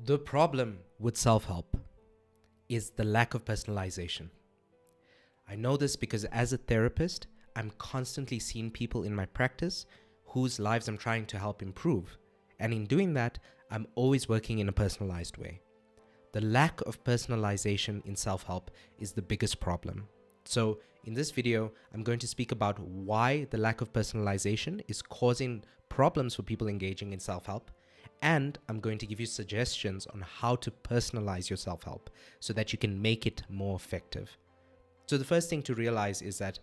The problem with self-help is the lack of personalization. I know this because as a therapist, I'm constantly seeing people in my practice whose lives I'm trying to help improve. And in doing that, I'm always working in a personalized way. The lack of personalization in self-help is the biggest problem. So in this video, I'm going to speak about why the lack of personalization is causing problems for people engaging in self-help. And I'm going to give you suggestions on how to personalize your self-help so that you can make it more effective. So the first thing to realize is that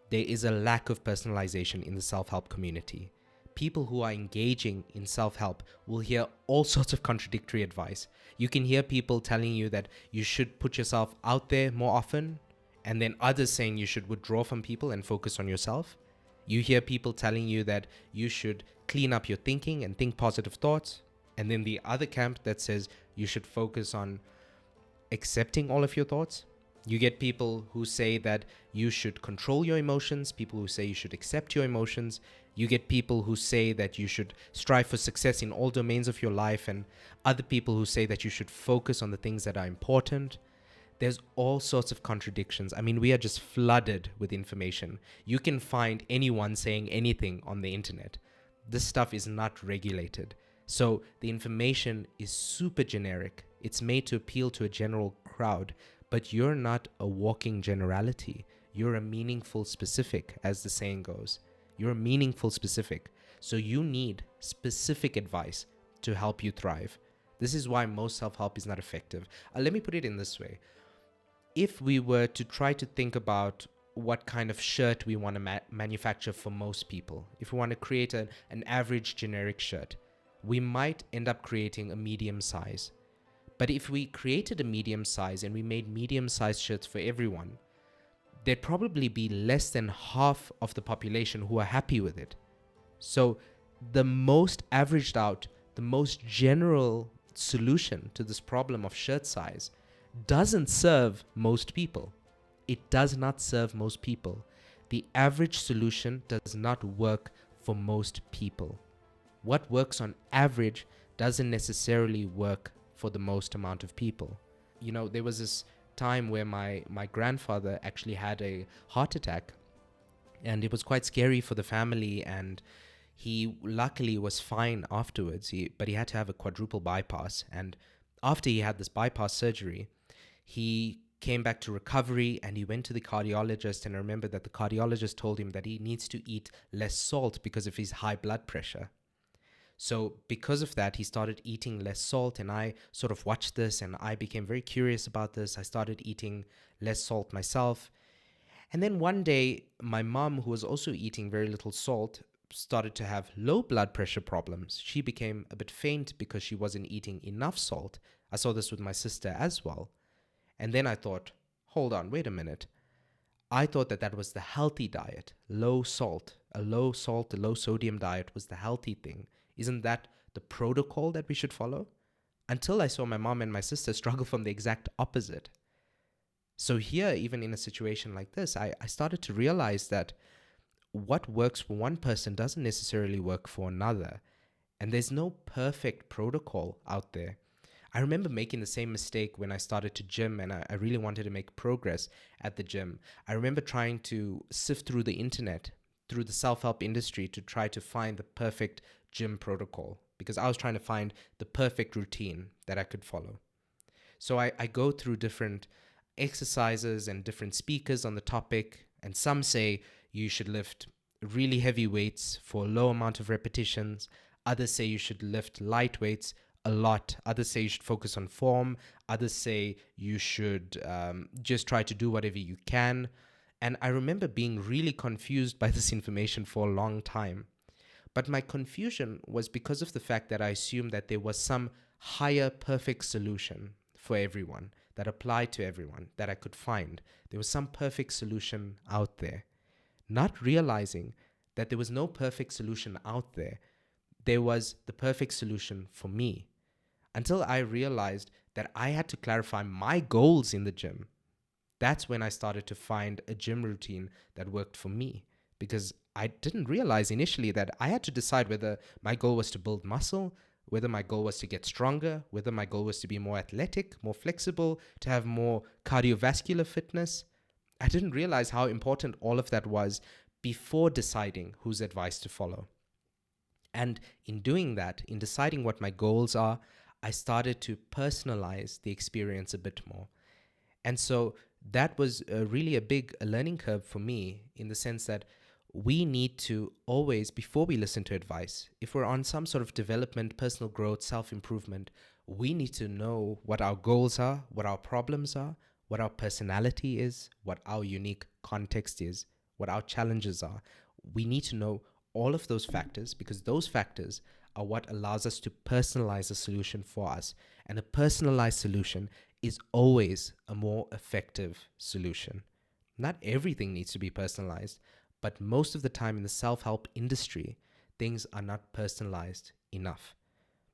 there is a lack of personalization in the self-help community. People who are engaging in self-help will hear all sorts of contradictory advice. You can hear people telling you that you should put yourself out there more often, and then others saying you should withdraw from people and focus on yourself. You hear people telling you that you should clean up your thinking and think positive thoughts. And then the other camp that says you should focus on accepting all of your thoughts. You get people who say that you should control your emotions, people who say you should accept your emotions. You get people who say that you should strive for success in all domains of your life, and other people who say that you should focus on the things that are important. There's all sorts of contradictions. I mean, we are just flooded with information. You can find anyone saying anything on the internet. This stuff is not regulated. So the information is super generic. It's made to appeal to a general crowd, but you're not a walking generality. You're a meaningful specific, as the saying goes. You're a meaningful specific. So you need specific advice to help you thrive. This is why most self-help is not effective. Let me put it in this way. If we were to try to think about what kind of shirt we want to manufacture for most people, if we want to create an average generic shirt, we might end up creating a medium size. But if we created a medium size and we made medium sized shirts for everyone, there'd probably be less than half of the population who are happy with it. So the most averaged out, the most general solution to this problem of shirt size doesn't serve most people. It does not serve most people. The average solution does not work for most people. What works on average doesn't necessarily work for the most amount of people. You know, there was this time where my grandfather actually had a heart attack, and it was quite scary for the family, and he luckily was fine afterwards, but he had to have a quadruple bypass. And after he had this bypass surgery, he came back to recovery and he went to the cardiologist, and I remember that the cardiologist told him that he needs to eat less salt because of his high blood pressure. So because of that, he started eating less salt, and I sort of watched this and I became very curious about this. I started eating less salt myself. And then one day, my mom, who was also eating very little salt, started to have low blood pressure problems. She became a bit faint because she wasn't eating enough salt. I saw this with my sister as well. And then I thought, hold on, wait a minute. I thought that that was the healthy diet, low salt, a low sodium diet was the healthy thing. Isn't that the protocol that we should follow? Until I saw my mom and my sister struggle from the exact opposite. So here, even in a situation like this, I started to realize that what works for one person doesn't necessarily work for another. And there's no perfect protocol out there. I remember making the same mistake when I started to gym, and I really wanted to make progress at the gym. I remember trying to sift through the internet, through the self-help industry, to try to find the perfect gym protocol, because I was trying to find the perfect routine that I could follow. So I go through different exercises and different speakers on the topic, and some say you should lift really heavy weights for a low amount of repetitions. Others say you should lift light weights a lot. Others say you should focus on form. Others say you should just try to do whatever you can. And I remember being really confused by this information for a long time. But my confusion was because of the fact that I assumed that there was some higher perfect solution for everyone that applied to everyone that I could find. There was some perfect solution out there, not realizing that there was no perfect solution out there. There was the perfect solution for me, until I realized that I had to clarify my goals in the gym. That's when I started to find a gym routine that worked for me, because I didn't realize initially that I had to decide whether my goal was to build muscle, whether my goal was to get stronger, whether my goal was to be more athletic, more flexible, to have more cardiovascular fitness. I didn't realize how important all of that was before deciding whose advice to follow. And in doing that, in deciding what my goals are, I started to personalize the experience a bit more. And so that was really a big learning curve for me, in the sense that we need to always, before we listen to advice, if we're on some sort of development, personal growth, self-improvement, we need to know what our goals are, what our problems are, what our personality is, what our unique context is, what our challenges are. We need to know all of those factors, because those factors are what allows us to personalize a solution for us. And a personalized solution is always a more effective solution. Not everything needs to be personalized, but most of the time in the self-help industry, things are not personalized enough.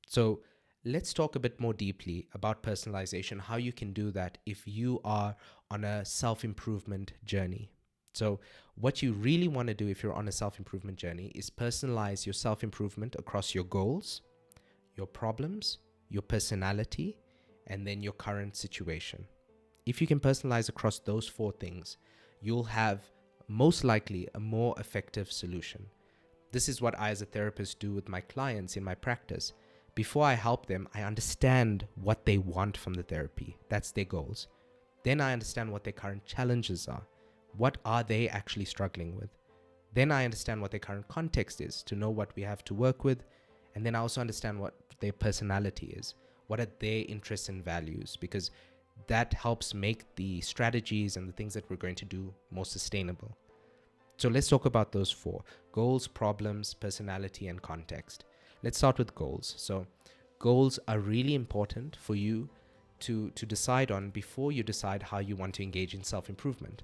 So let's talk a bit more deeply about personalization, how you can do that if you are on a self-improvement journey. So what you really want to do if you're on a self-improvement journey is personalize your self-improvement across your goals, your problems, your personality, and then your current situation. If you can personalize across those 4 things, you'll have most likely a more effective solution. This is what I, as a therapist, do with my clients in my practice. Before I help them, I understand what they want from the therapy. That's their goals. Then I understand what their current challenges are. What are they actually struggling with? Then I understand what their current context is, to know what we have to work with. And then I also understand what their personality is. What are their interests and values? Because that helps make the strategies and the things that we're going to do more sustainable. So let's talk about those 4: goals, problems, personality, and context. Let's start with goals. So goals are really important for you to decide on before you decide how you want to engage in self-improvement.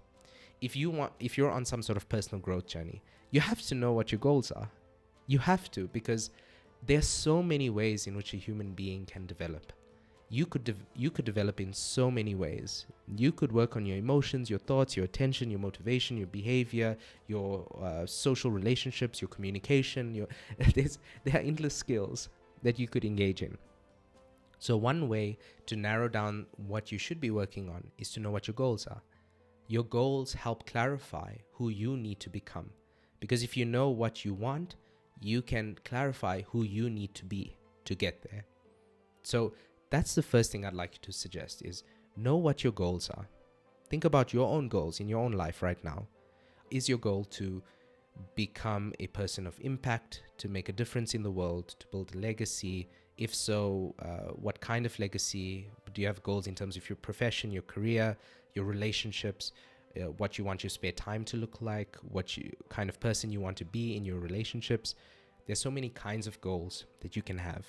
If you're on some sort of personal growth journey, you have to know what your goals are. You have to, because there's so many ways in which a human being can develop. You could develop in so many ways. You could work on your emotions, your thoughts, your attention, your motivation, your behavior, your social relationships, your communication. There are endless skills that you could engage in. So one way to narrow down what you should be working on is to know what your goals are. Your goals help clarify who you need to become. Because if you know what you want, you can clarify who you need to be to get there. So that's the first thing I'd like you to suggest, is know what your goals are. Think about your own goals in your own life right now. Is your goal to become a person of impact, to make a difference in the world, to build a legacy? If so, what kind of legacy? Do you have goals in terms of your profession, your career, your relationships, what you want your spare time to look like, kind of person you want to be in your relationships? There's so many kinds of goals that you can have.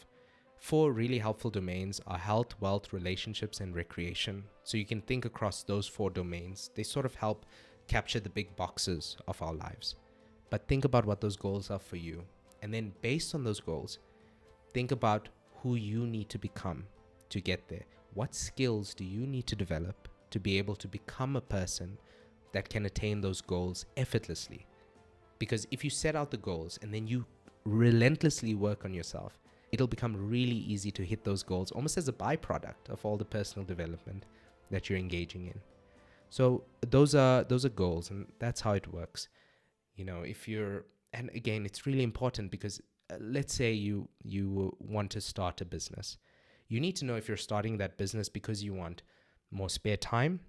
4 really helpful domains are health, wealth, relationships, and recreation. So you can think across those 4 domains. They sort of help capture the big boxes of our lives. But think about what those goals are for you. And then based on those goals, think about who you need to become to get there. What skills do you need to develop to be able to become a person that can attain those goals effortlessly? Because if you set out the goals and then you relentlessly work on yourself, it'll become really easy to hit those goals almost as a byproduct of all the personal development that you're engaging in. So those are goals, and that's how it works. And again, it's really important because let's say you want to start a business. You need to know if you're starting that business because you want more spare time,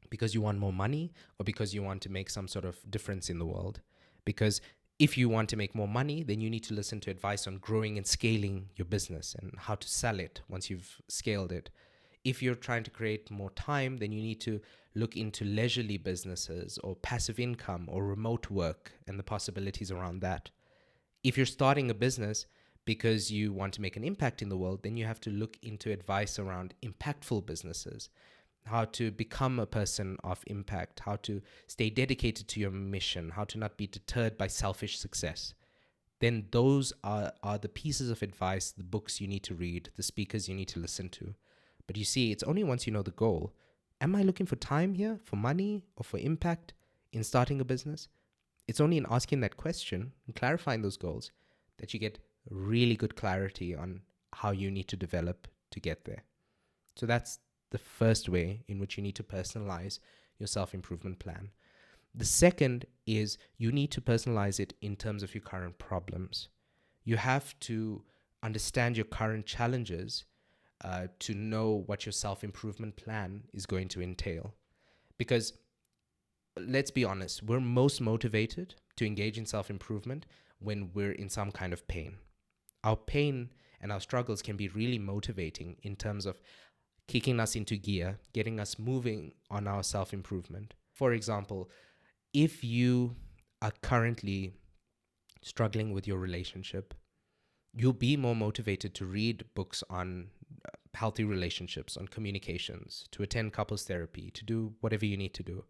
because you want more money, or because you want to make some sort of difference in the world. Because if you want to make more money, then you need to listen to advice on growing and scaling your business and how to sell it once you've scaled it. If you're trying to create more time, then you need to look into leisurely businesses or passive income or remote work and the possibilities around that. If you're starting a business because you want to make an impact in the world, then you have to look into advice around impactful businesses, how to become a person of impact, how to stay dedicated to your mission, how to not be deterred by selfish success. Then those are the pieces of advice, the books you need to read, the speakers you need to listen to. But you see, it's only once you know the goal. Am I looking for time here, for money, or for impact in starting a business? It's only in asking that question and clarifying those goals that you get really good clarity on how you need to develop to get there. So that's the first way in which you need to personalize your self-improvement plan. The second is you need to personalize it in terms of your current problems. You have to understand your current challenges to know what your self-improvement plan is going to entail. Because let's be honest, we're most motivated to engage in self-improvement when we're in some kind of pain. Our pain and our struggles can be really motivating in terms of kicking us into gear, getting us moving on our self-improvement. For example, if you are currently struggling with your relationship, you'll be more motivated to read books on healthy relationships, on communications, to attend couples therapy, to do whatever you need to do.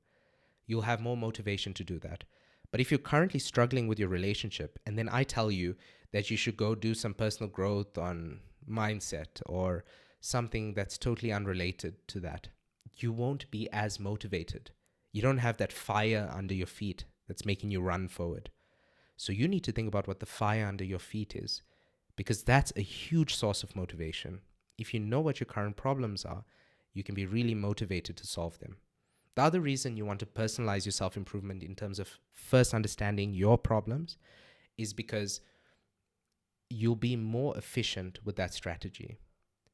You'll have more motivation to do that. But if you're currently struggling with your relationship, and then I tell you that you should go do some personal growth on mindset or something that's totally unrelated to that, you won't be as motivated. You don't have that fire under your feet that's making you run forward. So you need to think about what the fire under your feet is, because that's a huge source of motivation. If you know what your current problems are, you can be really motivated to solve them. The other reason you want to personalize your self-improvement in terms of first understanding your problems is because you'll be more efficient with that strategy.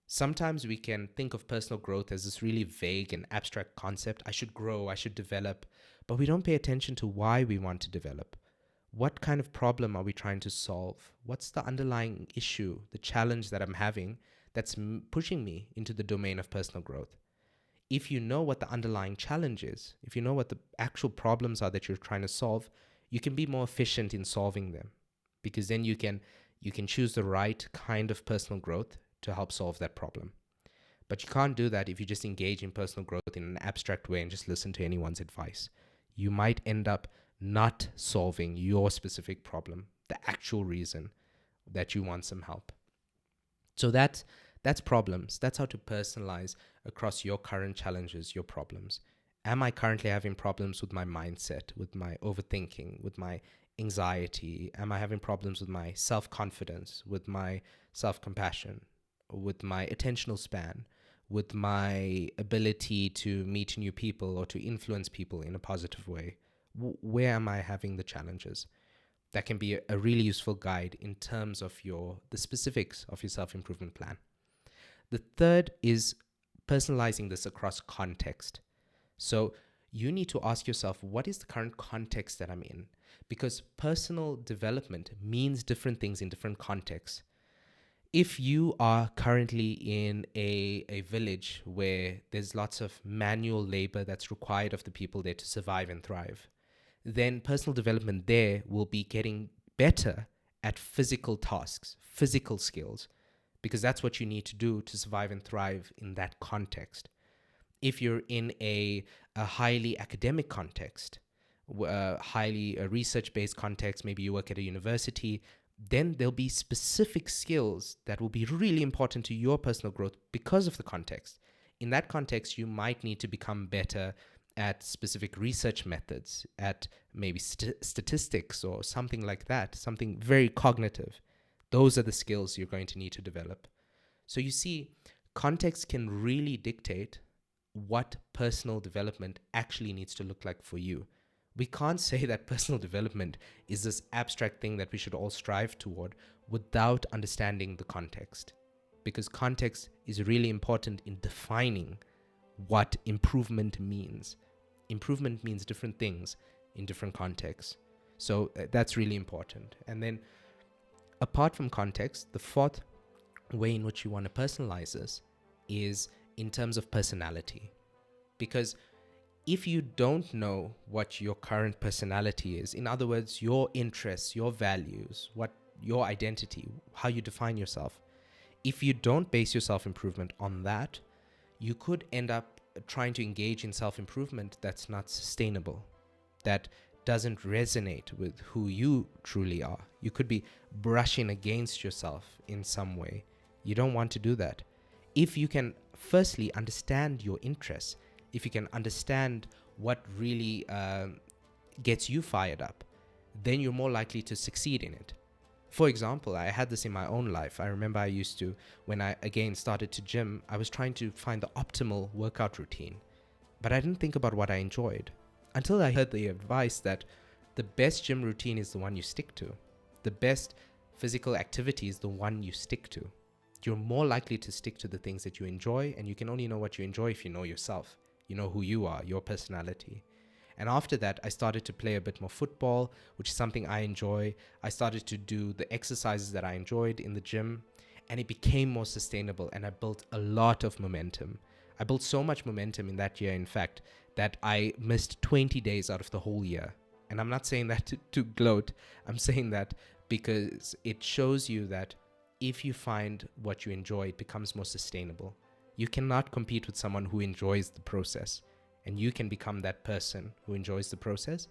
Sometimes we can think of personal growth as this really vague and abstract concept. I should grow, I should develop, but we don't pay attention to why we want to develop. What kind of problem are we trying to solve? What's the underlying issue, the challenge that I'm having that's pushing me into the domain of personal growth? If you know what the underlying challenge is, if you know what the actual problems are that you're trying to solve, you can be more efficient in solving them, because then you can choose the right kind of personal growth to help solve that problem. But you can't do that if you just engage in personal growth in an abstract way and just listen to anyone's advice. You might end up not solving your specific problem, the actual reason that you want some help. So that's problems. That's how to personalize across your current challenges, your problems. Am I currently having problems with my mindset, with my overthinking, with my anxiety? Am I having problems with my self-confidence, with my self-compassion, with my attentional span, with my ability to meet new people or to influence people in a positive way? Where am I having the challenges? That can be a really useful guide in terms of the specifics of your self-improvement plan. The third is personalizing this across context. So you need to ask yourself, what is the current context that I'm in? Because personal development means different things in different contexts. If you are currently in a village where there's lots of manual labor that's required of the people there to survive and thrive, then personal development there will be getting better at physical tasks, physical skills, because that's what you need to do to survive and thrive in that context. If you're in a highly academic context, highly research-based context, maybe you work at a university, then there'll be specific skills that will be really important to your personal growth because of the context. In that context, you might need to become better at specific research methods, at maybe statistics or something like that, something very cognitive. Those are the skills you're going to need to develop. So you see, context can really dictate what personal development actually needs to look like for you. We can't say that personal development is this abstract thing that we should all strive toward without understanding the context, because context is really important in defining what improvement means. Improvement means different things in different contexts. So that's really important. And then apart from context, the fourth way in which you want to personalize this is in terms of personality. Because if you don't know what your current personality is, in other words, your interests, your values, what your identity, how you define yourself, if you don't base your self-improvement on that, you could end up trying to engage in self-improvement that's not sustainable, that doesn't resonate with who you truly are. You could be brushing against yourself in some way. You don't want to do that. If you can firstly understand your interests, if you can understand what really gets you fired up, then you're more likely to succeed in it. For example, I had this in my own life. I remember I used to, when I again started to gym, I was trying to find the optimal workout routine, but I didn't think about what I enjoyed until I heard the advice that the best gym routine is the one you stick to. The best physical activity is the one you stick to. You're more likely to stick to the things that you enjoy, and you can only know what you enjoy if you know yourself. You know who you are, your personality. And after that, I started to play a bit more football, which is something I enjoy. I started to do the exercises that I enjoyed in the gym, and it became more sustainable, and I built a lot of momentum. I built so much momentum in that year, in fact, that I missed 20 days out of the whole year. And I'm not saying that to gloat. I'm saying that because it shows you that if you find what you enjoy, it becomes more sustainable. You cannot compete with someone who enjoys the process, and you can become that person who enjoys the process,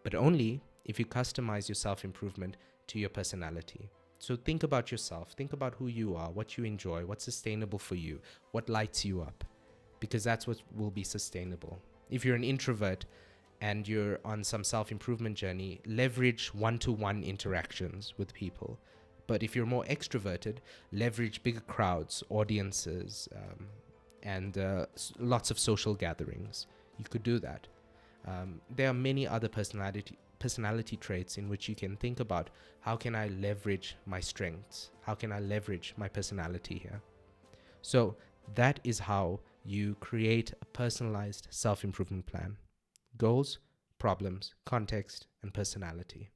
but only if you customize your self-improvement to your personality. So think about yourself, think about who you are, what you enjoy, what's sustainable for you, what lights you up, because that's what will be sustainable. If you're an introvert and you're on some self-improvement journey, leverage one-to-one interactions with people. But if you're more extroverted, leverage bigger crowds, audiences, and lots of social gatherings. You could do that. There are many other personality traits in which you can think about, how can I leverage my strengths? How can I leverage my personality here? So that is how you create a personalized self-improvement plan. Goals, problems, context, and personality.